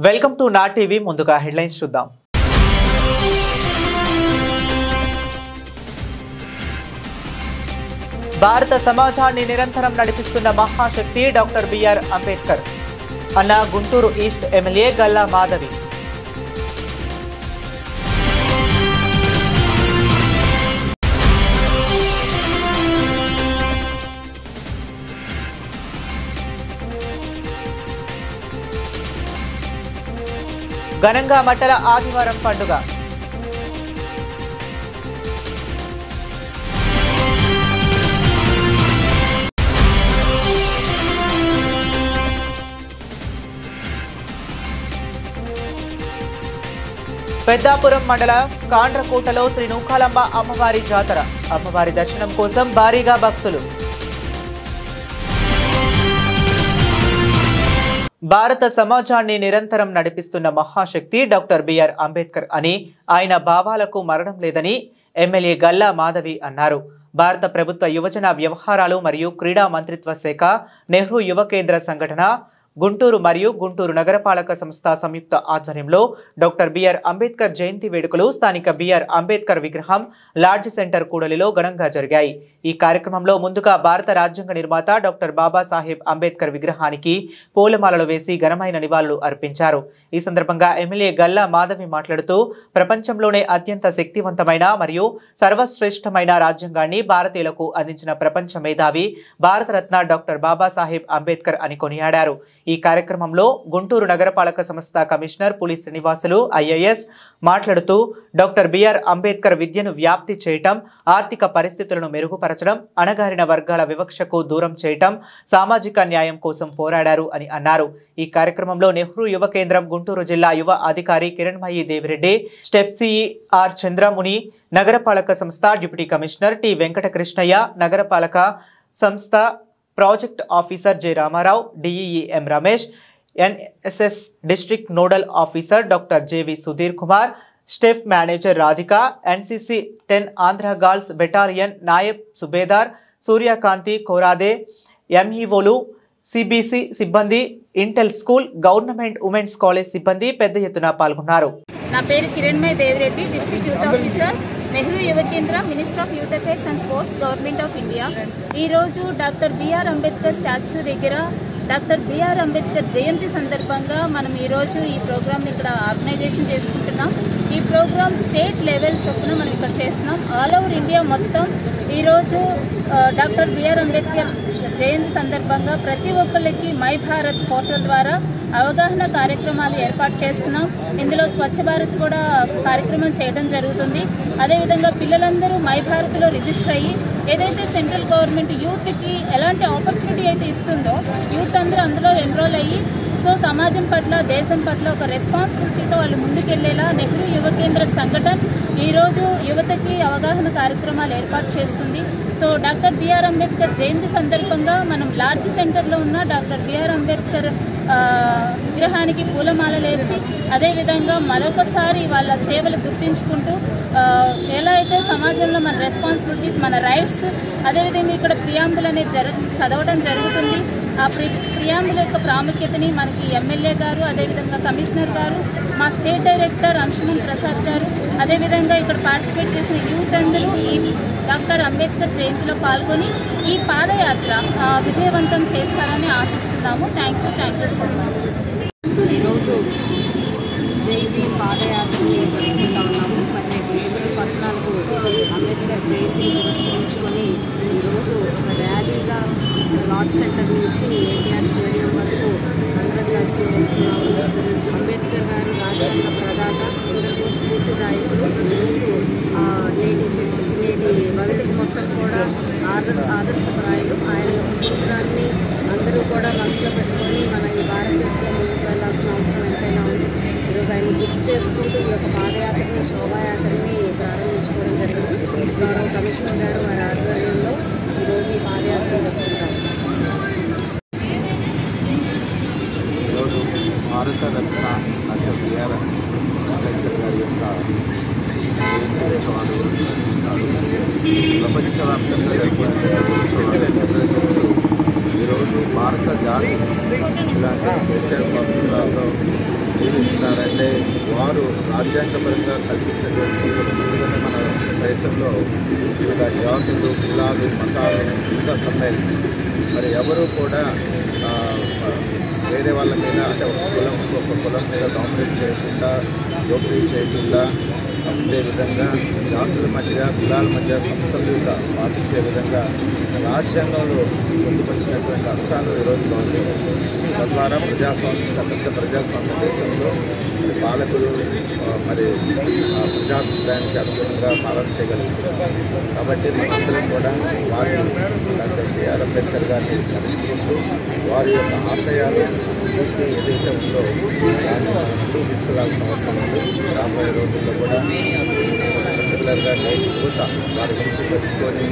Welcome to నా TV. ముందుగా headlines చూద్దాం. భారత సమాజాన్ని నిరంతరం నడిపిస్తున్న మహాశక్తి డాక్టర్ బిఆర్ అంబేద్కర్ అన్న గుంటూరు ఈస్ట్ ఎమ్మెల్యే గల్లా మాధవి. ఘనంగా మట్టల ఆదివారం పండుగ. పెద్దాపురం మండల కాండ్రకోటలో శ్రీ నూకాలమ్మ అమ్మవారి జాతర. అమ్మవారి దర్శనం కోసం భారీగా భక్తులు. భారత సమాజాన్ని నిరంతరం నడిపిస్తున్న మహాశక్తి డాక్టర్ బిఆర్ అంబేద్కర్ అని, ఆయన భావాలకు మరణం లేదని ఎమ్మెల్యే గల్లా మాధవి అన్నారు. భారత ప్రభుత్వ యువజన వ్యవహారాలు మరియు క్రీడా మంత్రిత్వ శాఖ, నెహ్రూ యువ కేంద్ర సంఘటన, గుంటూరు మరియు గుంటూరు నగరపాలక సంస్థ సంయుక్త ఆధ్వర్యంలో డాక్టర్ బిఆర్ అంబేద్కర్ జయంతి వేడుకలు స్థానిక బిఆర్ అంబేద్కర్ విగ్రహం లాడ్జ్ సెంటర్ కూడలిలో ఘనంగా జరిగాయి. ఈ కార్యక్రమంలో ముందుగా భారత రాజ్యాంగ నిర్మాత డాక్టర్ బాబాసాహెబ్ అంబేద్కర్ విగ్రహానికి పూలమాలలు వేసి ఘనమైన నివాళులు అర్పించారు. ఈ సందర్భంగా ఎమ్మెల్యే గల్లా మాధవి మాట్లాడుతూ, ప్రపంచంలోనే అత్యంత శక్తివంతమైన మరియు సర్వశ్రేష్టమైన రాజ్యాంగాన్ని భారతీయులకు అందించిన ప్రపంచ మేధావి భారతరత్న డాక్టర్ బాబాసాహెబ్ అంబేద్కర్ అని కొనియాడారు. ఈ కార్యక్రమంలో గుంటూరు నగరపాలక సంస్థ కమిషనర్ పులి శ్రీనివాసులు ఐఏఎస్ మాట్లాడుతూ, డాక్టర్ బిఆర్ అంబేద్కర్ విద్యను వ్యాప్తి చేయటం, ఆర్థిక పరిస్థితులను మెరుగుపరచడం, అణగారిన వర్గాల వివక్షకు దూరం చేయటం, సామాజిక న్యాయం కోసం పోరాడారు అని అన్నారు. ఈ కార్యక్రమంలో నెహ్రూ యువ కేంద్రం గుంటూరు జిల్లా యువ అధికారి కిరణ్మయి దేవిరెడ్డి, స్టెఫ్ సిఆర్ చంద్రముని, నగరపాలక సంస్థ డిప్యూటీ కమిషనర్ టి వెంకటకృష్ణయ్య, నగరపాలక సంస్థ project officer J Ramarao, DEE M Ramesh, NSS district nodal officer doctor J V Sudheer Kumar, STEP manager Radhika, NCC 10 Andhra girls battalion నాయబ్ సుబేదార్ సూర్యకాంతి కోరాదే, ఎంఈఓలు, సిబిసి సిబ్బంది, Intel school, government women's college సిబ్బంది పెద్ద ఎత్తున పాల్గొన్నారు. నా పేరు Kiranmayi Devireddy, district youth officer, Nehru Yuva Kendra, minister of youth affairs and sports, government of India. ఈరోజు డాక్టర్ బిఆర్ అంబేద్కర్ స్టాచ్యూ దగ్గర డాక్టర్ బిఆర్ అంబేద్కర్ జయంతి సందర్భంగా మనం ఈరోజు ఈ ప్రోగ్రామ్ ఇక్కడ ఆర్గనైజేషన్ చేసుకుంటున్నాం. ఈ ప్రోగ్రామ్ స్టేట్ లెవెల్ చొప్పున మనం ఇక్కడ చేస్తున్నాం. ఆల్ ఓవర్ ఇండియా మొత్తం ఈరోజు డాక్టర్ బిఆర్ అంబేద్కర్ జయంతి సందర్భంగా ప్రతి ఒక్కరికి మై భారత్ పోర్టల్ ద్వారా అవగాహన కార్యక్రమాలు ఏర్పాటు చేస్తున్నాం. ఇందులో స్వచ్ఛ భారత్ కూడా కార్యక్రమం చేయడం జరుగుతుంది. అదేవిధంగా పిల్లలందరూ మై భారత్లో రిజిస్టర్ అయ్యి ఏదైతే సెంట్రల్ గవర్నమెంట్ యూత్కి ఎలాంటి ఆపర్చునిటీ అయితే ఇస్తుందో యూత్ అందరూ అందులో ఎన్రోల్ అయ్యి సమాజం పట్ల, దేశం పట్ల ఒక రెస్పాన్సిబిలిటీతో వాళ్ళు ముందుకెళ్లేలా నెహ్రూ యువ కేంద్ర సంఘటన ఈరోజు యువతకి అవగాహన కార్యక్రమాలు ఏర్పాటు చేస్తుంది. డాక్టర్ బిఆర్ అంబేద్కర్ జయంతి సందర్భంగా మనం లాడ్జ్ సెంటర్లో ఉన్న డాక్టర్ బిఆర్ అంబేద్కర్ విగ్రహానికి పూలమాలలు వేసి, అదేవిధంగా మరొకసారి వాళ్ళ సేవలు గుర్తించుకుంటూ ఎలా అయితే సమాజంలో మన రెస్పాన్సిబిలిటీస్, మన రైట్స్, అదేవిధంగా ఇక్కడ ప్రియాంబుల్ అనేది చదవడం జరుగుతుంది. ఆ ప్రియాంబుల్ యొక్క ప్రాముఖ్యతని మనకి ఎమ్మెల్యే గారు, అదేవిధంగా కమిషనర్ గారు, మా స్టేట్ డైరెక్టర్ అంశుమన్ ప్రసాద్ గారు, అదేవిధంగా ఇక్కడ పార్టిసిపేట్ చేసిన యూత్ అందరూ ఈ డాక్టర్ అంబేద్కర్ జయంతిలో పాల్గొని ఈ పాదయాత్ర విజయవంతం చేస్తారని ఆశిస్తున్నాము. Thank you so much. ఈరోజు జైబీ పాదయాత్రని జరుపుకుంటా ఉన్నాము. మరి ఏప్రిల్ 14 అంబేద్కర్ జయంతిని పురస్కరించుకొని ఈరోజు ఒక ర్యాలీగా లాడ్జ్ సెంటర్ నుంచి ఏటీఆర్ స్టేడియం వరకు అందరం కలిసి వెళ్తున్నాము. అంబేద్కర్ గారు రాజ్యాంగ ప్రదాత, అందరికీ స్ఫూర్తిదాయకుడు. ఈరోజు నేటి భవితకు మొత్తం కూడా ఆదర్శప్రాయులు. ఆయన యొక్క సూత్రాన్ని అందరూ కూడా మనసులో పెట్టుకొని మనం ఈ భారతదేశంలో ముందుకు వెళ్లాల్సిన అవసరం ఎంతైనా ఉంది. ఈరోజు ఆయన్ని గుర్తు చేసుకుంటూ ఈ యొక్క పాదయాత్రని, శోభాయాత్రని ప్రారంభించుకోవడం జరిగింది. గౌరవ కమిషనర్ గారు వారి ఆధ్వర్యంలో ఈరోజు ఈ పాదయాత్రను జరుపుకుంటారు. ఈరోజు భారతరత్న డాక్టర్ బిఆర్ అంబేద్కర్ గారి యొక్క జయంత్యోత్సవాలు ప్రపంచవ్యాప్తంగా తెలుసు. ఈరోజు భారత జాతి ఇలాంటి స్వేచ్ఛా స్వాతంత్రాలతో జీవిస్తున్నారంటే వారు రాజ్యాంగపరంగా కల్పించినటువంటి ముందుగానే మన దేశంలో వివిధ జాతులు, కులాలు, మతాలు ఇంకా సమ్మేళనం. మరి ఎవరు కూడా వేరే వాళ్ళ మీద అంటే ఒక కులం ఇంకొక కులం మీద డామినేట్ చేయకుండా, దోపిడీ చేయకుండా ఉండే విధంగా జాతుల మధ్య, కులాల మధ్య సమతుల్యత పాటించే విధంగా రాజ్యాంగంలో పొందుపరిచినటువంటి అంశాలు ఈరోజు గౌరవించారు. తద్వారా పెద్ద ప్రజాస్వామ్య దేశంలో పాలకులు మరి ప్రజాభిప్రాయానికి అనుగుణంగా పాలన చేయగలుగుతున్నారు. కాబట్టి మనందరం కూడా వారి డాక్టర్ బిఆర్ అంబేద్కర్ గారిని స్మరించుకుంటూ వారి యొక్క ఆశయాలు స్ఫూర్తి ఏదైతే ఉందో దాన్ని ముందుకు తీసుకెళ్లాల్సిన అవసరం ఉంది. రాబోయే రోజుల్లో కూడా పర్టికులర్గా యువత వారి గురించి తెలుసుకొని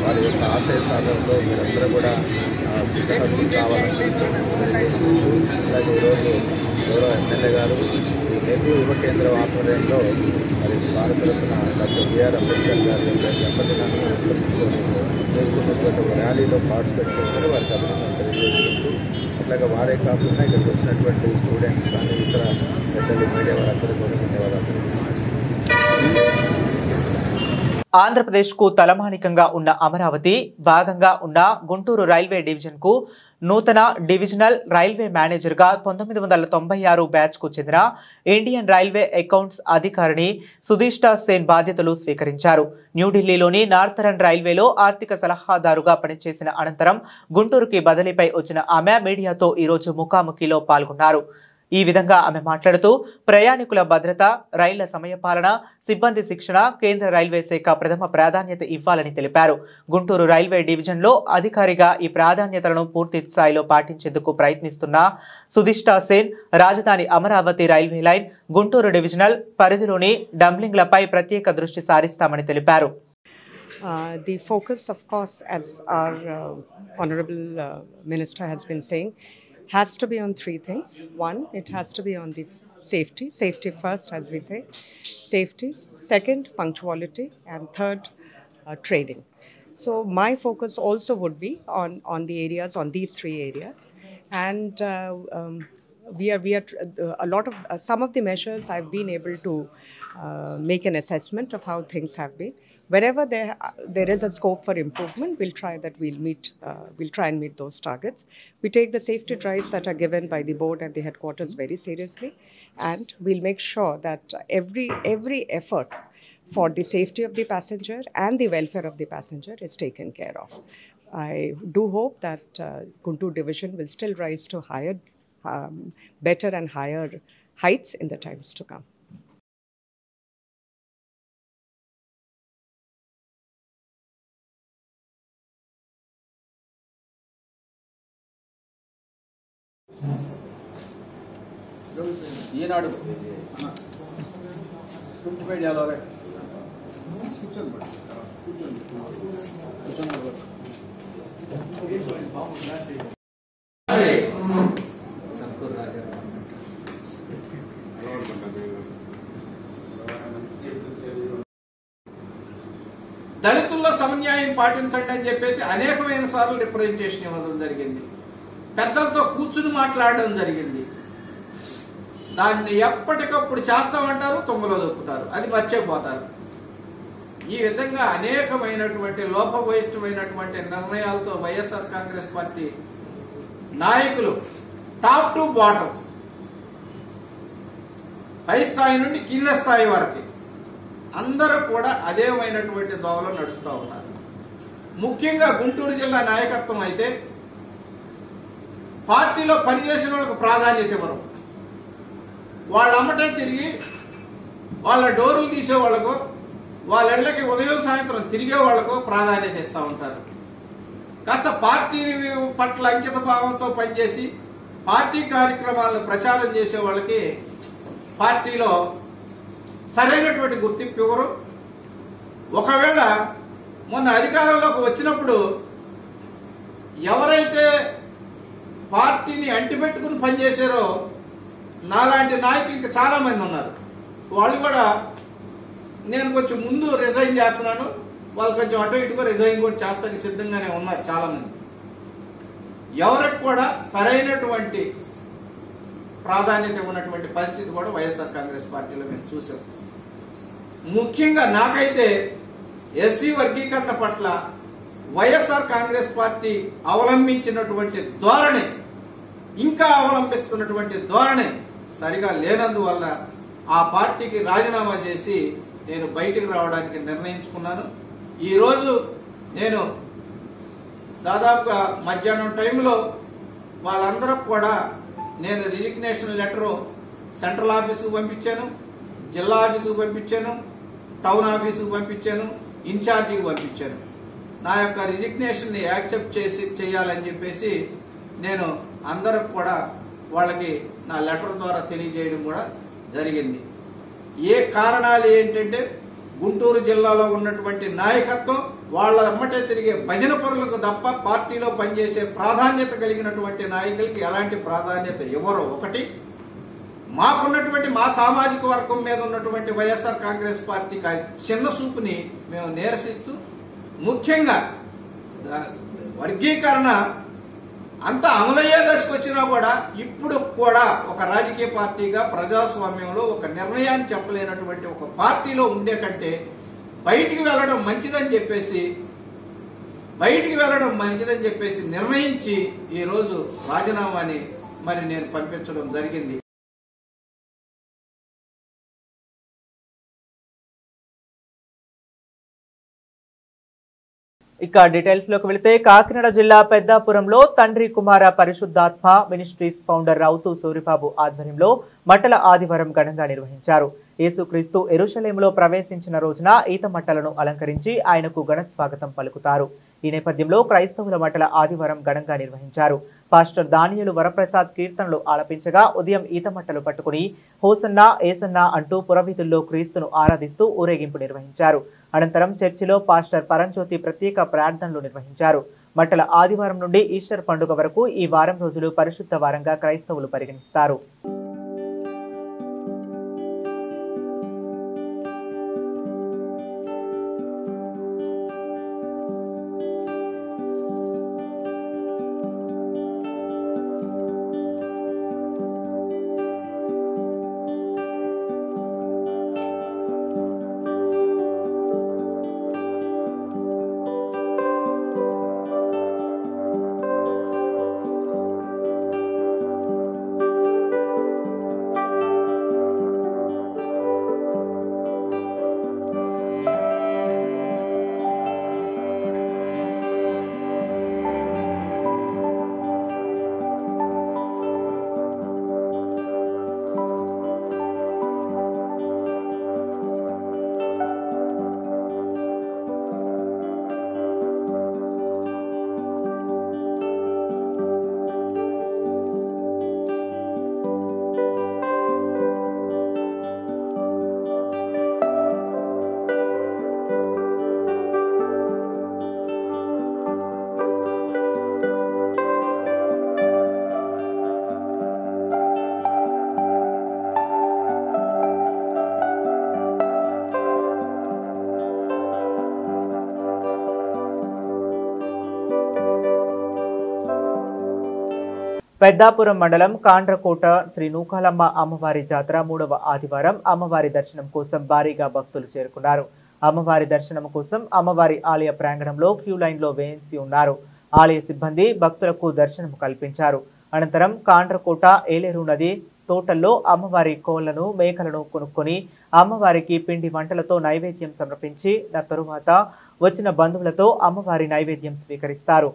వారి యొక్క ఆశయ సాధనలో మీరందరూ కూడా సిద్ధహస్తం కావాలని తెలియజేసుకుంటూ, అలాగే ఈరోజు గౌరవ ఎమ్మెల్యే గారు ఈ నెహ్రూ యువ కేంద్రం ఆధ్వర్యంలో మరి భారతరత్న డాక్టర్ బిఆర్ అంబేద్కర్ గారి యొక్క జన్మదినాన్ని పురస్కరించుకొని చేస్తున్నటువంటి ఒక ర్యాలీలో పార్టిసిపేట్ చేశారు. వారికి అభినందనలు తెలియజేసుకుంటూ, అట్లాగే వారే కాకుండా ఇక్కడికి వచ్చినటువంటి స్టూడెంట్స్ కానీ ఇతర పెద్దలు, మీడియా వారందరూ కూడా ధన్యవాదాలు తెలియజేశారు. ఆంధ్రప్రదేశ్కు తలమానికంగా ఉన్న అమరావతి భాగంగా ఉన్న గుంటూరు రైల్వే డివిజన్కు నూతన డివిజనల్ రైల్వే మేనేజర్గా 1996 బ్యాచ్కు చెందిన ఇండియన్ రైల్వే అకౌంట్స్ అధికారిని సుధిష్ఠా సేన్ బాధ్యతలు స్వీకరించారు. న్యూఢిల్లీలోని నార్థరన్ రైల్వేలో ఆర్థిక సలహాదారుగా పనిచేసిన అనంతరం గుంటూరుకి బదిలీపై వచ్చిన ఆమె మీడియాతో ఈరోజు ముఖాముఖిలో పాల్గొన్నారు. ఈ విధంగా ఆమె మాట్లాడుతూ ప్రయాణికుల భద్రత, రైళ్ల సమయపాలన, సిబ్బంది శిక్షణ కేంద్ర రైల్వే శాఖ ప్రథమ ప్రాధాన్యత ఇవ్వాలని తెలిపారు. గుంటూరు రైల్వే డివిజన్లో అధికారిగా ఈ ప్రాధాన్యతలను పూర్తి స్థాయిలో పాటించేందుకు ప్రయత్నిస్తున్న సుధిష్ఠా సేన్ రాజధాని Amaravati railway line Guntur divisional పరిధిలోని డంబ్లింగ్లపై ప్రత్యేక దృష్టి సారిస్తామని తెలిపారు. The focus, of course, as our Honorable Minister has been saying, has to be on three things. One, it has to be on the safety first, as we say, safety. Second, punctuality, and third, trading. So my focus also would be on the areas, on these three areas, and we are a lot of some of the measures I've been able to make an assessment of how things have been. Wherever there is a scope for improvement, we'll try and meet those targets. We take the safety drives that are given by the board and the headquarters very seriously, and we'll make sure that every effort for the safety of the passenger and the welfare of the passenger is taken care of. I do hope that Guntur division will still rise to higher, better and higher heights in the times to come. ఈనాడు 55 డేలవే దళితుల్లో సమన్యాయం పాటించండి అని చెప్పేసి అనేకమైన సార్లు representation ఇవ్వడం జరిగింది. పెద్దలతో కూర్చుని మాట్లాడడం జరిగింది. దాన్ని ఎప్పటికప్పుడు చేస్తామంటారు, తుమ్మలో దొక్కుతారు, అది మర్చిపోతారు. ఈ విధంగా అనేకమైనటువంటి లోపభూయిష్టమైనటువంటి నిర్ణయాలతో వైఎస్ఆర్ కాంగ్రెస్ పార్టీ నాయకులు టాప్ టు బాటం, పై స్థాయి నుండి కింద స్థాయి వరకు అందరూ కూడా అదేమైనటువంటి దోవలో నడుస్తూ ఉన్నారు. ముఖ్యంగా గుంటూరు జిల్లా నాయకత్వం అయితే పార్టీలో పనిచేసిన వాళ్ళకు ప్రాధాన్యత ఇవ్వరు. వాళ్ళ అమ్మటే తిరిగి వాళ్ళ డోర్లు తీసే వాళ్ళకు, వాళ్ళ ఇళ్లకి ఉదయం సాయంత్రం తిరిగే వాళ్ళకు ప్రాధాన్యత ఇస్తూ ఉంటారు. కాస్త పార్టీ పట్ల అంకిత భావంతో పనిచేసి పార్టీ కార్యక్రమాలను ప్రచారం చేసే వాళ్ళకి పార్టీలో సరైనటువంటి గుర్తింపు ఇవ్వరు. ఒకవేళ మొన్న అధికారంలోకి వచ్చినప్పుడు ఎవరైతే పార్టీని అంటిపెట్టుకుని పనిచేశారో నాలాంటి నాయకులు ఇంకా చాలా మంది ఉన్నారు. వాళ్ళు కూడా నేను కొంచెం ముందు రిజైన్ చేస్తున్నాను, వాళ్ళు కొంచెం అటు ఇటుగా రిజైన్ కూడా చేస్తానికి సిద్ధంగానే ఉన్నారు చాలా మంది. ఎవరికి కూడా సరైనటువంటి ప్రాధాన్యత ఉన్నటువంటి పరిస్థితి కూడా వైఎస్ఆర్ కాంగ్రెస్ పార్టీలో మేము చూసాం. ముఖ్యంగా నాకైతే ఎస్సీ వర్గీకరణ పట్ల వైఎస్ఆర్ కాంగ్రెస్ పార్టీ అవలంబించినటువంటి ధోరణి, ఇంకా అవలంబిస్తున్నటువంటి ధోరణి సరిగా లేనందువల్ల ఆ పార్టీకి రాజీనామా చేసి నేను బయటికి రావడానికి నిర్ణయించుకున్నాను. ఈరోజు నేను దాదాపుగా మధ్యాహ్నం టైంలో వాళ్ళందరూ కూడా నేను రిజిగ్నేషన్ లెటరు సెంట్రల్ ఆఫీసుకు పంపించాను, జిల్లా ఆఫీసుకు పంపించాను, టౌన్ ఆఫీసుకు పంపించాను, ఇన్ఛార్జికి పంపించాను. నా యొక్క రిజిగ్నేషన్ని యాక్సెప్ట్ చేయాలని చెప్పేసి నేను అందరికి కూడా వాళ్ళకి నా లెటర్ ద్వారా తెలియజేయడం కూడా జరిగింది. ఏ కారణాలు ఏంటంటే గుంటూరు జిల్లాలో ఉన్నటువంటి నాయకత్వం వాళ్ళ అమ్మటే తిరిగే భజన పరులకు తప్ప పార్టీలో పనిచేసే ప్రాధాన్యత కలిగినటువంటి నాయకులకి ఎలాంటి ప్రాధాన్యత ఇవ్వరు. ఒకటి, మాకున్నటువంటి మా సామాజిక వర్గం మీద ఉన్నటువంటి వైఎస్ఆర్ కాంగ్రెస్ పార్టీకి చిన్న చూపుని మేము నిరసిస్తూ, ముఖ్యంగా వర్గీకరణ అంత అమలయ్యే దశకు వచ్చినా కూడా ఇప్పుడు కూడా ఒక రాజకీయ పార్టీగా ప్రజాస్వామ్యంలో ఒక నిర్ణయాన్ని చెప్పలేనటువంటి ఒక పార్టీలో ఉండే కంటే బయటికి వెళ్ళడం మంచిదని చెప్పేసి నిర్ణయించి ఈరోజు రాజీనామాని మరి నేను పంపించడం జరిగింది. ఇక డీటెయిల్స్ లోకి వెళితే కాకినాడ జిల్లా పెద్దాపురంలో తండ్రి కుమార పరిశుద్ధాత్మ మినిస్ట్రీస్ ఫౌండర్ రౌతు సూరిబాబు ఆధ్వర్యంలో మట్టల ఆదివారం ఘనంగా నిర్వహించారు. యేసుక్రీస్తు యెరూషలేములో ప్రవేశించిన రోజున ఈత మట్టలను అలంకరించి ఆయనకు ఘన స్వాగతం పలుకుతారు. ఈ నేపథ్యంలో క్రైస్తవుల మట్టల ఆదివారం ఘనంగా నిర్వహించారు. పాస్టర్ దానియేలు వరప్రసాద్ కీర్తనలు ఆలపించగా ఉదయం ఈత మట్టలు పట్టుకుని హోసన్నా ఏసన్నా అంటూ పురవీధుల్లో క్రీస్తును ఆరాధిస్తూ ఊరేగింపు నిర్వహించారు. అనంతరం చర్చిలో పాస్టర్ పరంజ్యోతి ప్రత్యేక ప్రార్థనలు నిర్వహించారు. మట్టల ఆదివారం నుండి ఈస్టర్ పండుగ వరకు ఈ వారం రోజులు పరిశుద్ధ వారంగా క్రైస్తవులు పరిగణిస్తారు. పెద్దాపురం మండలం కాండ్రకోట శ్రీ నూకాలమ్మ అమ్మవారి జాతర 3వ ఆదివారం అమ్మవారి దర్శనం కోసం భారీగా భక్తులు చేరుకున్నారు. అమ్మవారి దర్శనం కోసం అమ్మవారి ఆలయ ప్రాంగణంలో క్యూ లైన్లో వేయించి ఉన్నారు. ఆలయ సిబ్బంది భక్తులకు దర్శనం కల్పించారు. అనంతరం కాండ్రకోట ఏలేరు నది తోటల్లో అమ్మవారి కోళ్లను మేకలను కొనుక్కొని అమ్మవారికి పిండి వంటలతో నైవేద్యం సమర్పించి తరువాత వచ్చిన బంధువులతో అమ్మవారి నైవేద్యం స్వీకరిస్తారు.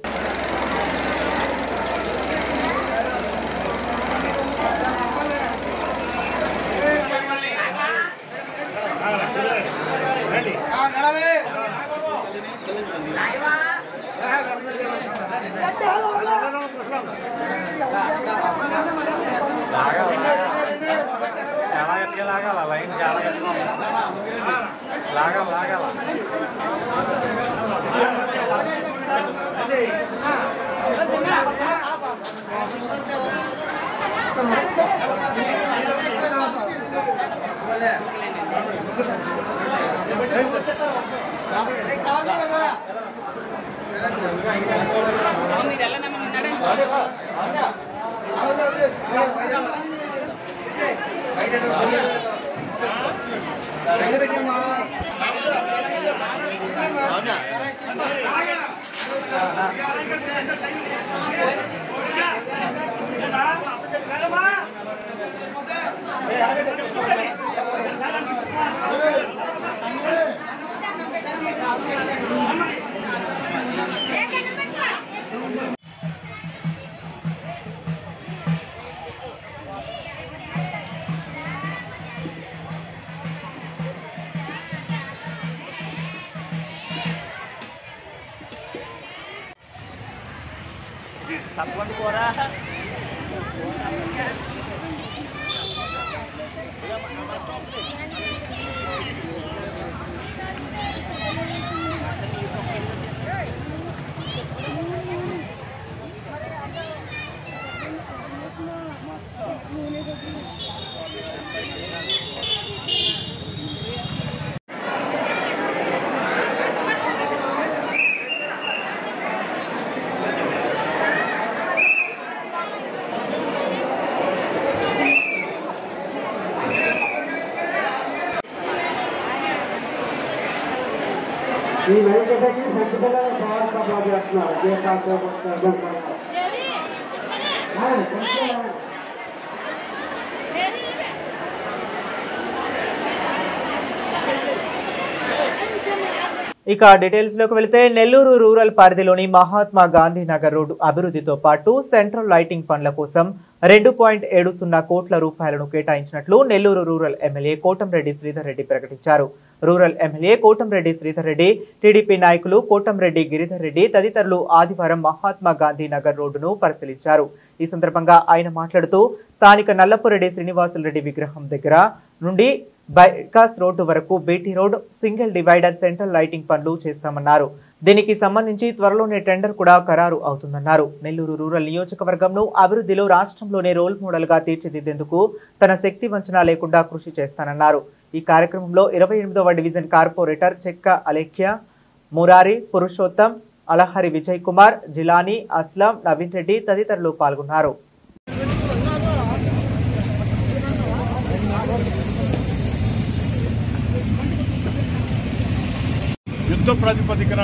ఈ వెంకటకి ఖచ్చితంగా పవర్ సప్లై చేస్తున్నారు ఇక డీటెయిల్స్ లోకి వెళితే నెల్లూరు రూరల్ పరిధిలోని మహాత్మా గాంధీ నగర్ రోడ్డు అభివృద్ధితో పాటు సెంట్రల్ లైటింగ్ పనుల కోసం 2.70 కోట్ల రూపాయలను కేటాయించినట్లు నెల్లూరు రూరల్ ఎమ్మెల్యే కోటంరెడ్డి శ్రీధర్ రెడ్డి ప్రకటించారు. Rural MLA Kotamreddy Sridhar Reddy, TDP నాయకులు కోటంరెడ్డి గిరిధర్ రెడ్డి తదితరులు ఆదివారం మహాత్మా గాంధీ నగర్ రోడ్డును పరిశీలించారు. ఈ సందర్భంగా ఆయన మాట్లాడుతూ స్థానిక నల్లపురెడ్డి శ్రీనివాసులరెడ్డి విగ్రహం దగ్గర నుండి బైకాస్ రోడ్డు వరకు BT road, single divider, central lighting పనులు చేస్తామన్నారు. దీనికి సంబంధించి త్వరలోనే టెండర్ కూడా ఖరారు అవుతుందన్నారు. నెల్లూరు రూరల్ నియోజకవర్గంను అభివృద్ధిలో రాష్ట్రంలోనే రోల్ మోడల్ గా తీర్చిదిద్దేందుకు తన శక్తి వంచన లేకుండా కృషి చేస్తానన్నారు. ఈ కార్యక్రమంలో 28వ డివిజన్ కార్పొరేటర్ చెక్క అలేఖ్య, మురారి, పురుషోత్తం, అలహరి విజయ్ కుమార్, జిలానీ, అస్లాం, నవీన్ రెడ్డి తదితరులు పాల్గొన్నారు. యుద్ధ ప్రాతిపదికన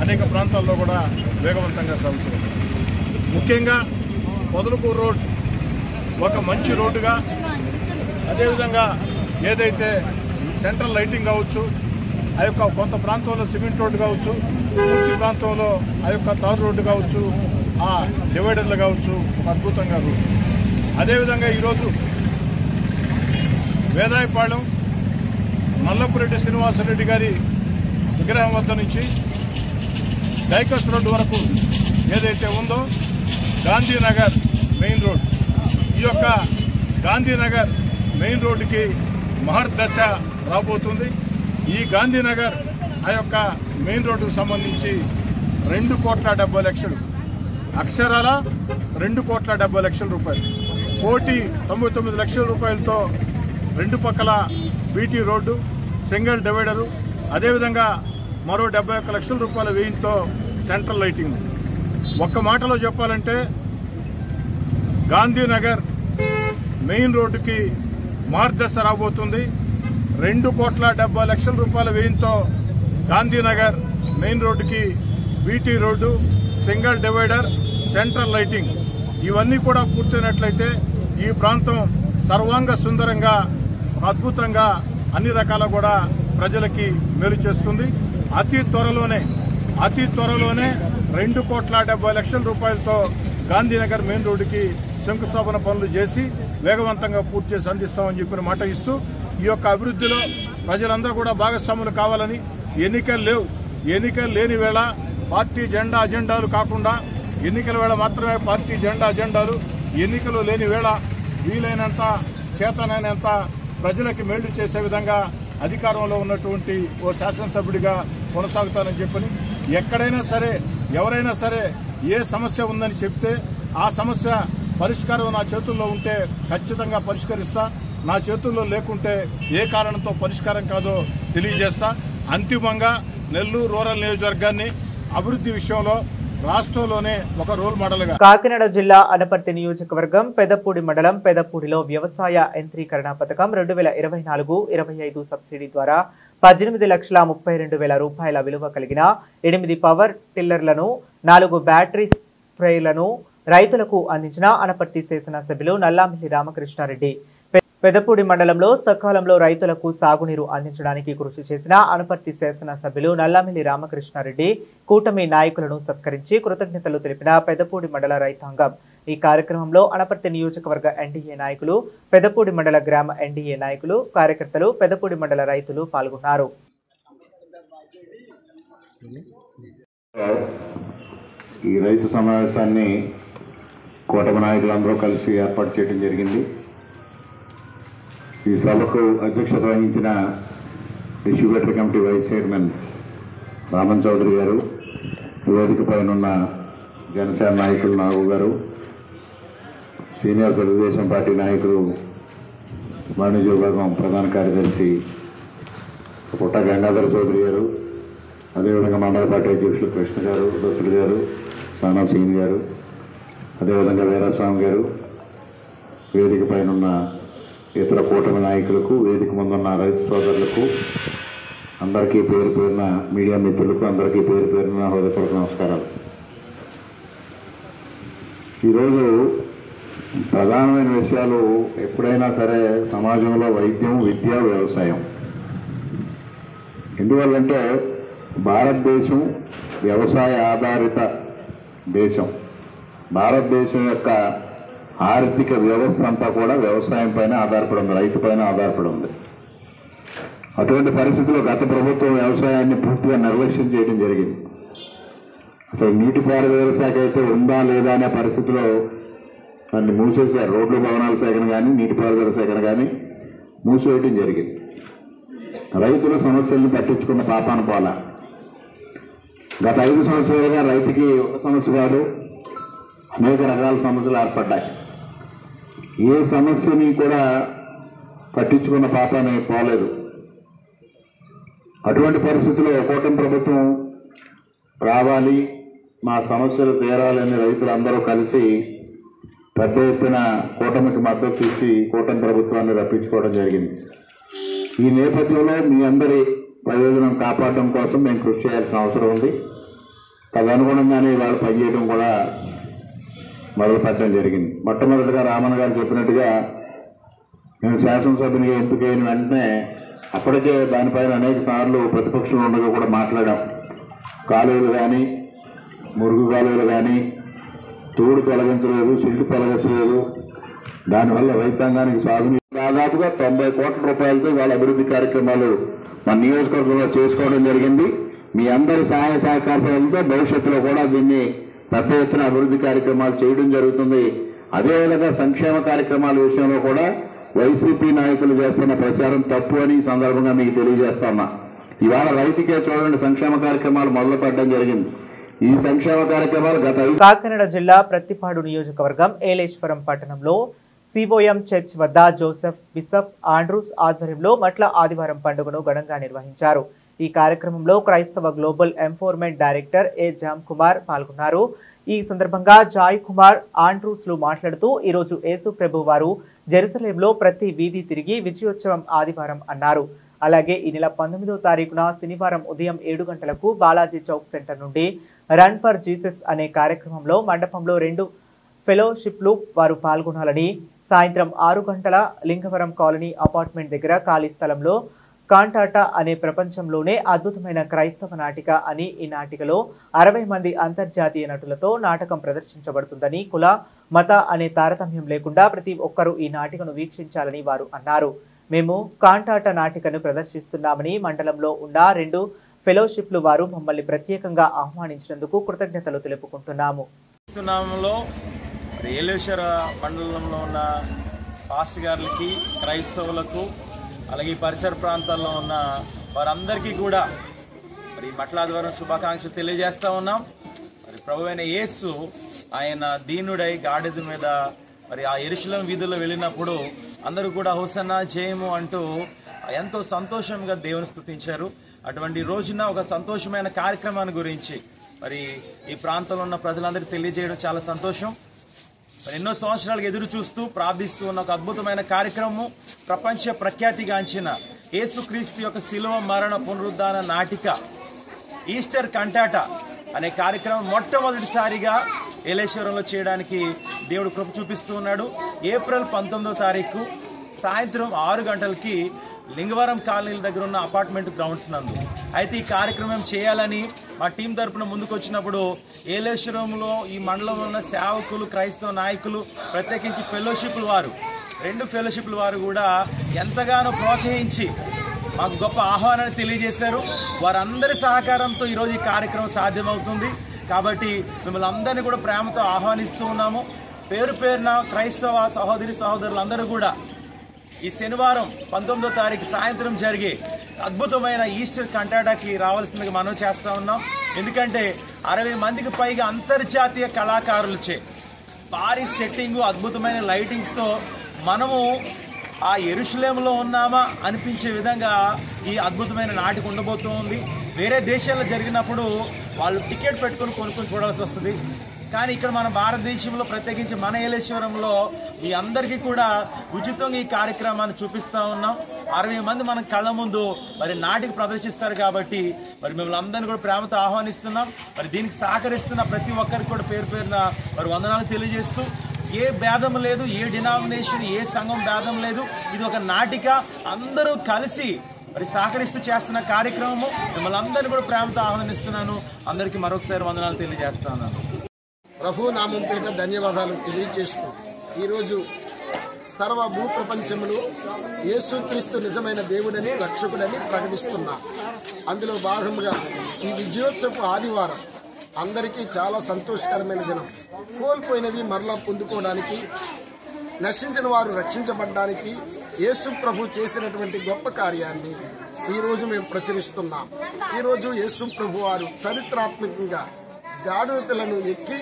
అనేక ప్రాంతాల్లో కూడా వేగవంతంగా సాగుతుంది. ముఖ్యంగా పొదలకూరు రోడ్ ఒక మంచి రోడ్డుగా, అదేవిధంగా ఏదైతే సెంట్రల్ లైటింగ్ కావచ్చు, ఆ యొక్క కొంత ప్రాంతంలో సిమెంట్ రోడ్డు కావచ్చు, పూర్తి ప్రాంతంలో ఆ యొక్క తారు రోడ్డు కావచ్చు, ఆ డివైడర్లు కావచ్చు, ఒక అద్భుతంగా రోడ్డు. అదేవిధంగా ఈరోజు వేదాయపాళెం నల్లపురెడ్డి శ్రీనివాసరెడ్డి గారి విగ్రహం వద్ద నుంచి డైకస్ రోడ్డు వరకు ఏదైతే ఉందో గాంధీనగర్ మెయిన్ రోడ్, ఈ యొక్క గాంధీనగర్ మెయిన్ రోడ్డుకి మహర్దశ రాబోతుంది. ఈ గాంధీనగర్ ఆ యొక్క మెయిన్ రోడ్డుకు సంబంధించి 2,70,00,000 అక్షరాల 2,70,00,000 రూపాయలు, 1,99,00,000 రూపాయలతో రెండు పక్కల బీటీ రోడ్డు, సింగిల్ డివైడరు, అదేవిధంగా మరో 71 లక్షల రూపాయల వ్యయంతో సెంట్రల్ లైటింగ్. ఒక్క మాటలో చెప్పాలంటే గాంధీనగర్ మెయిన్ రోడ్డుకి మార్గదర్శ రాబోతుంది. 2,70,00,000 రూపాయల వ్యయంతో గాంధీనగర్ మెయిన్ రోడ్డుకి BT road, single divider, central lighting ఇవన్నీ కూడా పూర్తయినట్లయితే ఈ ప్రాంతం సర్వాంగ సుందరంగా, అద్భుతంగా అన్ని రకాల కూడా ప్రజలకి మేలు చేస్తుంది. అతి త్వరలోనే 2,70,00,000 రూపాయలతో గాంధీనగర్ మెయిన్ రోడ్డుకి శంకుస్థాపన పనులు చేసి వేగవంతంగా పూర్తి చేసి అందిస్తామని చెప్పిన మాట ఇస్తూ, ఈ యొక్క అభివృద్ధిలో ప్రజలందరూ కూడా భాగస్వాములు కావాలని, ఎన్నికలు లేని వేళ పార్టీ జెండా అజెండాలు కాకుండా, ఎన్నికల వేళ మాత్రమే పార్టీ జెండా అజెండాలు, ఎన్నికలు లేని వేళ వీలైనంత చేతనైనంత ప్రజలకి మేలు చేసే విధంగా అధికారంలో ఉన్నటువంటి ఓ శాసనసభ్యుడిగా కొనసాగుతానని చెప్పని, ఎక్కడైనా సరే ఎవరైనా సరే ఏ సమస్య ఉందని చెప్తే ఆ సమస్య పరిష్కారం నా చేతుల్లో ఉంటే ఖచ్చితంగా పరిష్కరిస్తా, నా చేతుల్లో లేకుంటే ఏ కారణంతో పరిష్కారం కాదో తెలియజేస్తా. అంతిమంగా నెల్లూరు రూరల్ నియోజకవర్గాన్ని అభివృద్ధి విషయంలో రాష్ట్రంలోనే ఒక రోల్ మోడల్గా. కాకినాడ జిల్లా అనపర్తి నియోజకవర్గం పెదపూడి మండలం పెదపూడిలో వ్యవసాయ యంత్రీకరణ పథకం 2024-25 సబ్సిడీ ద్వారా 18,32,000 రూపాయల విలువ కలిగిన 8 పవర్ టిల్లర్లను 4 బ్యాటరీ స్ప్రేలను రైతులకు అందించిన అనపర్తి శాసనసభ్యులు నల్లామిల్లి రామకృష్ణారెడ్డి. పెదపూడి మండలంలో సకాలంలో రైతులకు సాగునీరు అందించడానికి కృషి చేసిన అనపర్తి శాసనసభ్యులు నల్లామిల్లి రామకృష్ణారెడ్డి కూటమి నాయకులను సత్కరించి కృతజ్ఞతలు తెలిపిన పెదపూడి మండల రైతాంగం. ఈ కార్యక్రమంలో అనపర్తి నియోజకవర్గ ఎన్డీఏ నాయకులు, పెదపూడి మండల గ్రామ ఎన్డీఏ నాయకులు, కార్యకర్తలు, పెదపూడి మండల రైతులు పాల్గొన్నారు. ఈ రైతు సమావేశాన్ని కూటమి నాయకులందరూ కలిసి ఏర్పాటు చేయడం జరిగింది. ఈ సభకు అధ్యక్షత వహించిన distributor committee vice chairman Raman Chowdary గారు, వేదిక పైన ఉన్న జనసేన నాయకులు నాగు గారు, సీనియర్ తెలుగుదేశం పార్టీ నాయకులు వాణిజ్య విభాగం ప్రధాన కార్యదర్శి పుట్ట గంగాధర చౌదరి గారు, అదేవిధంగా మండల పార్టీ అధ్యక్షులు కృష్ణ గారు, దత్తులు గారు, రానా సింగ్ గారు, అదేవిధంగా వీరాస్వామి గారు, వేదిక పైన ఉన్న ఇతర కూటమి నాయకులకు, వేదిక ముందున్న రైతు సోదరులకు అందరికీ పేరు పేరున, మీడియా మిత్రులకు అందరికీ పేరు పేరున హృదయపూర్వక నమస్కారాలు. ఈరోజు ప్రధానమైన విషయాలు ఎప్పుడైనా సరే సమాజంలో వైద్యం, విద్య, వ్యవసాయం. ఎందువల్లంటే భారతదేశం వ్యవసాయ ఆధారిత దేశం. భారతదేశం యొక్క ఆర్థిక వ్యవస్థ అంతా కూడా వ్యవసాయం పైన ఆధారపడి ఉంది, రైతు పైన ఆధారపడి ఉంది. అటువంటి పరిస్థితుల్లో గత ప్రభుత్వం వ్యవసాయాన్ని పూర్తిగా నిర్లక్ష్యం చేయడం జరిగింది. అసలు నీటిపారుదల శాఖ అయితే ఉందా లేదా అనే పరిస్థితిలో దాన్ని మూసేశారు. రోడ్లు, భవనాల శాఖను కానీ నీటిపారుదల శాఖను కానీ మూసివేయడం జరిగింది. రైతుల సమస్యలను పట్టించుకున్న పాపాన పోలా. గత 5 సంవత్సరాలుగా రైతుకి ఒక సమస్య కాదు, అనేక రకాల సమస్యలు ఏర్పడ్డాయి. ఏ సమస్యని కూడా పట్టించుకున్న పాపాన్ని పోలేదు. అటువంటి పరిస్థితుల్లో కూటమి ప్రభుత్వం రావాలి, మా సమస్యలు తీరాలని రైతులందరూ కలిసి పెద్ద ఎత్తున కూటమికి మద్దతు ఇచ్చి కూటమి ప్రభుత్వాన్ని రప్పించుకోవడం జరిగింది. ఈ నేపథ్యంలో మీ అందరి ప్రయోజనం కాపాడడం కోసం మేము కృషి చేయాల్సిన అవసరం ఉంది. తదనుగుణంగానే ఇవాళ పనిచేయడం కూడా మొదలు పెట్టడం జరిగింది. మొట్టమొదటిగా రామన్ గారు చెప్పినట్టుగా నేను శాసనసభ్యునిగా ఎంపికైన వెంటనే అప్పటికే దానిపైన అనేక సార్లు ప్రతిపక్షంలో ఉండగా కూడా మాట్లాడాం. కాలువలు కానీ, మురుగు కాలువలు కానీ తోడు తొలగించలేదు, సిల్టు తొలగించలేదు. దానివల్ల రైతాంగానికి సాగునీరు దాదాపుగా 90 కోట్ల రూపాయలతో వాళ్ళ అభివృద్ధి కార్యక్రమాలు మన నియోజకవర్గంలో చేసుకోవడం జరిగింది. మీ అందరి సహాయ సహకారాలతో భవిష్యత్తులో కూడా దీన్ని పెద్ద ఎత్తున అభివృద్ధి కార్యక్రమాలు చేయడం జరుగుతుంది. అదేవిధంగా సంక్షేమ కార్యక్రమాల విషయంలో కూడా వైసీపీ నాయకులు చేస్తున్న ప్రచారం తప్పు అని ఈ సందర్భంగా మీకు తెలియజేస్తున్నా. ఇవాళ రైతుకే చూడండి సంక్షేమ కార్యక్రమాలు మొదలు పెట్టడం జరిగింది. ఈ సంక్షేమ కార్యక్రమాలు కాకినాడ జిల్లా ప్రత్తిపాడు నియోజకవర్గం ఏలేశ్వరం పట్టణంలో సిఓఎం చర్చ్ వద్ద జోసెఫ్ బిషప్ ఆండ్రూస్ ఆధ్వర్యంలో మట్ల ఆదివారం పండుగను ఘనంగా నిర్వహించారు. ఈ కార్యక్రమంలో క్రైస్తవ గ్లోబల్ ఎంఫోర్మెంట్ డైరెక్టర్ ఏ జామ్ కుమార్ పాల్గొన్నారు. ఈ సందర్భంగా జాయ్ కుమార్ ఆండ్రూస్లు మాట్లాడుతూ ఈరోజు యేసు ప్రభు వారు జెరూసలేంలో ప్రతి వీధి తిరిగి విజయోత్సవం ఆదివారం అన్నారు. అలాగే ఈ నెల 19వ తారీఖున శనివారం ఉదయం 7 గంటలకు బాలాజీ చౌక్ సెంటర్ నుండి రన్ ఫర్ జీసస్ అనే కార్యక్రమంలో మండపంలో 2 ఫెలోషిప్లు వారు పాల్గొనాలని, సాయంత్రం 6 గంటల లింగవరం కాలనీ అపార్ట్మెంట్ దగ్గర ఖాళీ స్థలంలో కాంటాటా అనే ప్రపంచంలోనే అద్భుతమైన క్రైస్తవ నాటిక అని ఈ నాటికలో 60 మంది అంతర్జాతీయ నటులతో నాటకం ప్రదర్శించబడుతుందని, కుల మత అనే తారతమ్యం లేకుండా ప్రతి ఒక్కరూ ఈ నాటికను వీక్షించాలని వారు అన్నారు. మేము కాంటాటా నాటికను ప్రదర్శిస్తున్నామని మండలంలో ఉన్న 2 ఫెలోషిప్లు వారు మమ్మల్ని ప్రత్యేకంగా ఆహ్వానించినందుకు కృతజ్ఞతలు తెలుపుకుంటున్నాము. ఏలేశ్వర మండలంలో ఉన్న పాస్టర్ గారులకి, క్రైస్తవులకు, అలాగే పరిసర ప్రాంతాల్లో ఉన్న వారందరికీ కూడా మరి మట్లాదివారం శుభాకాంక్షలు తెలియజేస్తా ఉన్నాం. మరి ప్రభువైన యేసు ఆయన దీనుడై గాడిద మీద మరి ఆ యెరూషలేము వీధుల్లో వెళ్ళినప్పుడు అందరూ కూడా హోసన్నా జయము అంటూ ఎంతో సంతోషంగా దేవుని స్తుతించారు. అటువంటి రోజున ఒక సంతోషమైన కార్యక్రమాన్ని గురించి మరి ఈ ప్రాంతంలో ఉన్న ప్రజలందరికీ తెలియజేయడం చాలా సంతోషం. మరి ఎన్నో సంవత్సరాలకు ఎదురు చూస్తూ ప్రార్థిస్తూ ఉన్న ఒక అద్భుతమైన కార్యక్రమం, ప్రపంచ ప్రఖ్యాతిగాంచిన యేసుక్రీస్తు యొక్క శిలువ మరణ పునరుద్ధాన నాటిక ఈస్టర్ కంటాటా అనే కార్యక్రమం మొట్టమొదటిసారిగా ఏలేశ్వరంలో చేయడానికి దేవుడు కృప చూపిస్తూ ఉన్నాడు. ఏప్రిల్ 19వ తారీఖు సాయంత్రం 6 గంటలకి లింగవరం కాలనీల దగ్గర ఉన్న అపార్ట్మెంట్ గ్రౌండ్స్ నందు. అయితే ఈ కార్యక్రమం చేయాలని మా టీం తరపున ముందుకు వచ్చినప్పుడు ఏలేశ్వరంలో ఈ మండలంలో ఉన్న సేవకులు, క్రైస్తవ నాయకులు, ప్రత్యేకించి ఫెలోషిప్ల వారు, 2 ఫెలోషిప్ల వారు కూడా ఎంతగానో ప్రోత్సహించి మాకు గొప్ప ఆహ్వానాన్ని తెలియజేశారు. వారందరి సహకారంతో ఈరోజు ఈ కార్యక్రమం సాధ్యమవుతుంది. కాబట్టి మిమ్మల్ని అందరినీ కూడా ప్రేమతో ఆహ్వానిస్తూ ఉన్నాము. పేరు పేరున క్రైస్తవ సహోదరి సహోదరులందరూ కూడా ఈ శనివారం 19వ తారీఖు సాయంత్రం జరిగే అద్భుతమైన ఈస్టర్ కంటాటాకి రావాల్సిందిగా మనం చేస్తా ఉన్నాం. ఎందుకంటే 60 మందికి పైగా అంతర్జాతీయ కళాకారులచే భారీ సెట్టింగ్, అద్భుతమైన లైటింగ్స్ తో మనము ఆ యెరూషలేములో ఉన్నామా అనిపించే విధంగా ఈ అద్భుతమైన నాటిక ఉండబోతోంది. వేరే దేశాల్లో జరిగినప్పుడు వాళ్ళు టికెట్ పెట్టుకుని కొనుక్కొని చూడాల్సి వస్తుంది. కానీ ఇక్కడ మన భారతదేశంలో, ప్రత్యేకించి మన ఏలేశ్వరంలో మీ అందరికీ కూడా ఉచితంగా ఈ కార్యక్రమాన్ని చూపిస్తా ఉన్నాం. 60 మంది మన కళ్ళ ముందు మరి నాటికి ప్రదర్శిస్తారు. కాబట్టి మరి మిమ్మల్ని అందరినీ కూడా ప్రేమతో ఆహ్వానిస్తున్నాం. మరి దీనికి సహకరిస్తున్న ప్రతి ఒక్కరికి కూడా పేరు పేరున మరి వందనాలు తెలియజేస్తూ, ఏ భేదం లేదు, ఏ డినామినేషన్, ఏ సంఘం భేదం లేదు. ఇది ఒక నాటిక, అందరూ కలిసి మరి సహకరిస్తూ చేస్తున్న కార్యక్రమము. మిమ్మల్ని అందరినీ కూడా ప్రేమతో ఆహ్వానిస్తున్నాను. అందరికీ మరొకసారి వందనాలు తెలియజేస్తున్నాను. ప్రభు నామం పేట ధన్యవాదాలు తెలియజేస్తూ, ఈరోజు సర్వ భూప్రపంచంలో యేసుక్రీస్తు నిజమైన దేవుడని, రక్షకుడని ప్రకటిస్తున్నాం. అందులో భాగంగా ఈ విజయోత్సవ ఆదివారం అందరికీ చాలా సంతోషకరమైన దినం. కోల్పోయినవి మరలా పొందుకోవడానికి, నశించిన వారు రక్షించబడ్డానికి యేసు ప్రభు చేసినటువంటి గొప్ప కార్యాన్ని ఈరోజు మేము ప్రచురిస్తున్నాం. ఈరోజు యేసు ప్రభు వారు చరిత్రాత్మకంగా గాడిద పిల్లను ఎక్కి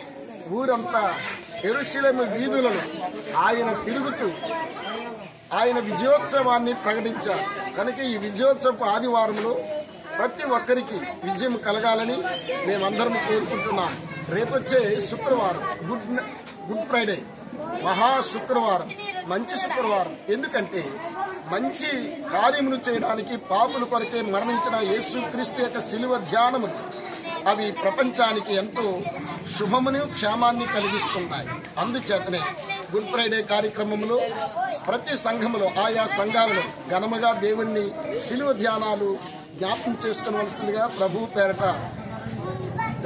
ఊరంతా యెరూషలేము వీధులను ఆయన తిరుగుతూ ఆయన విజయోత్సవాన్ని ప్రకటించారు. కనుక ఈ విజయోత్సవ ఆదివారంలో ప్రతి ఒక్కరికి విజయం కలగాలని మేమందరం కోరుకుంటున్నాం. రేపొచ్చే శుక్రవారం గుడ్ ఫ్రైడే, మహా శుక్రవారం, మంచి శుక్రవారం. ఎందుకంటే మంచి కార్యములు చేయడానికి పాపుల కొరకే మరణించిన యేసుక్రీస్తు యొక్క శిలువ ధ్యానములు అవి ప్రపంచానికి ఎంతో శుభమును, క్షేమాన్ని కలిగిస్తున్నాయి. అందుచేతనే గుడ్ ఫ్రైడే కార్యక్రమంలో ప్రతి సంఘములో, ఆయా సంఘాలలో ఘనముగా దేవుణ్ణి శిలువ ధ్యానాలు జ్ఞాపకం చేసుకోవలసిందిగా ప్రభు పేరట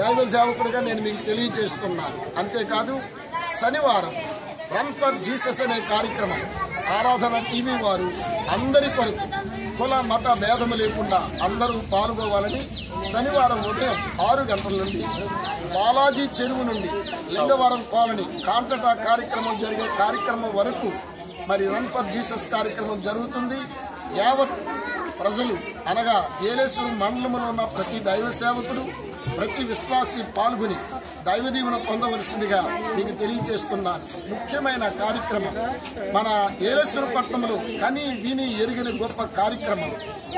దైవ సేవకుడిగా నేను మీకు తెలియజేస్తున్నాను. అంతేకాదు శనివారం రన్ ఫర్ జీసస్ అనే కార్యక్రమం ఆరాధన టీవీ వారు అందరి కొరకు కుల మత భేదము లేకుండా అందరూ పాల్గొవాలని శనివారం ఉదయం 6 గంటల నుండి బాలాజీ చెరువు నుండి లింగవరం కాలనీ కాంటటా కార్యక్రమం జరిగే కార్యక్రమం వరకు మరి రన్ ఫర్ జీసస్ కార్యక్రమం జరుగుతుంది. యావత్ ప్రజలు అనగా ఏలేశ్వరం మండలంలో ఉన్న ప్రతి దైవ సేవకుడు, ప్రతి విశ్వాసి పాల్గొని దైవ దీవెన పొందవలసిందిగా మీకు తెలియజేస్తున్నాను. ముఖ్యమైన కార్యక్రమం మన ఏలేశ్వరం పట్టణంలో కని విని ఎరిగిన గొప్ప కార్యక్రమం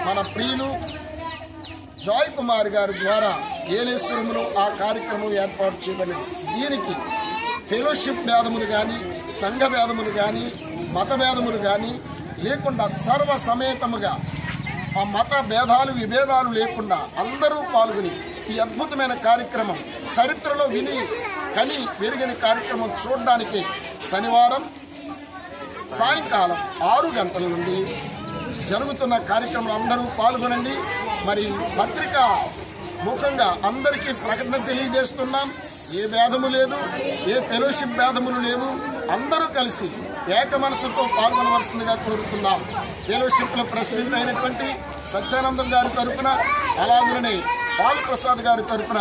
మన ప్రియులు జాయ్ కుమార్ గారి ద్వారా ఏలేశ్వరంలో ఆ కార్యక్రమం ఏర్పాటు చేయబడింది. దీనికి ఫెలోషిప్ భేదములు కానీ, సంఘ భేదములు కానీ, మత భేదములు కానీ లేకుండా సర్వ సమేతముగా ఆ మత భేదాలు విభేదాలు లేకుండా అందరూ పాల్గొని ఈ అద్భుతమైన కార్యక్రమం చరిత్రలో కని వెరిగిన కార్యక్రమం చూడడానికి శనివారం సాయంకాలం 6 గంటల నుండి జరుగుతున్న కార్యక్రమంలో అందరూ పాల్గొనండి. మరి పత్రిక ముఖంగా అందరికీ ప్రకటన తెలియజేస్తున్నాం. ఏ భేదము లేదు, ఏ ఫెలోషిప్ భేదములు లేవు. అందరూ కలిసి ఏక మనసుతో పాల్గొనవలసిందిగా కోరుతున్నాం. ఫెలోషిప్లో ప్రెసిడెంట్ అయినటువంటి సత్యానందం గారి తరఫున, అలాగనే పాల్ ప్రసాద్ గారి తరఫున,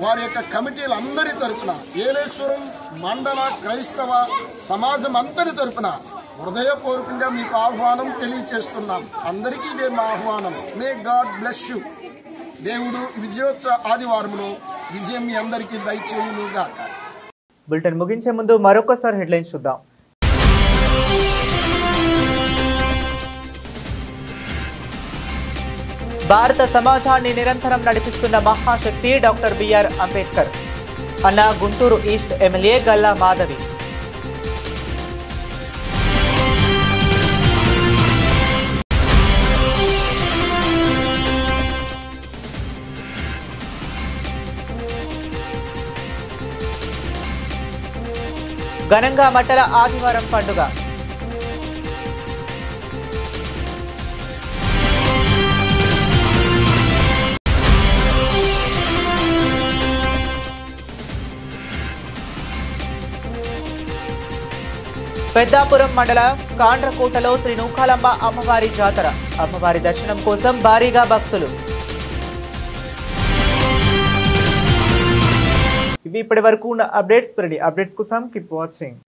వారి యొక్క కమిటీలందరి తరఫున, ఏలేశ్వరం మండల క్రైస్తవ సమాజం అందరి తరఫున హృదయపూర్వకంగా మీకు ఆహ్వానం తెలియజేస్తున్నాం. అందరికీ ఇదే మా ఆహ్వానం. May God bless you. దేవుడు విజయోత్సవ ఆదివారంలో విజయం మీ అందరికీ దయచేయునుగాక. బులెటిన్ ముగించే ముందు మరొకసారి హెడ్లైన్స్ చూద్దాం. భారత సమాజాన్ని నిరంతరం నడిపిస్తున్న మహాశక్తి డాక్టర్ బిఆర్ అంబేద్కర్ అన్న గుంటూరు ఈస్ట్ ఎమ్మెల్యే గల్లా మాధవి. ఘనంగా మట్టల ఆదివారం పండుగ. పెద్దాపురం మండల కాండ్రకోటలో శ్రీ నూకాలమ్మ అమ్మవారి జాతర. అమ్మవారి దర్శనం కోసం భారీగా భక్తులు. ఇవి ఇప్పటి వరకు ఉన్న అప్డేట్స్ కోసం కీప్ వాచింగ్.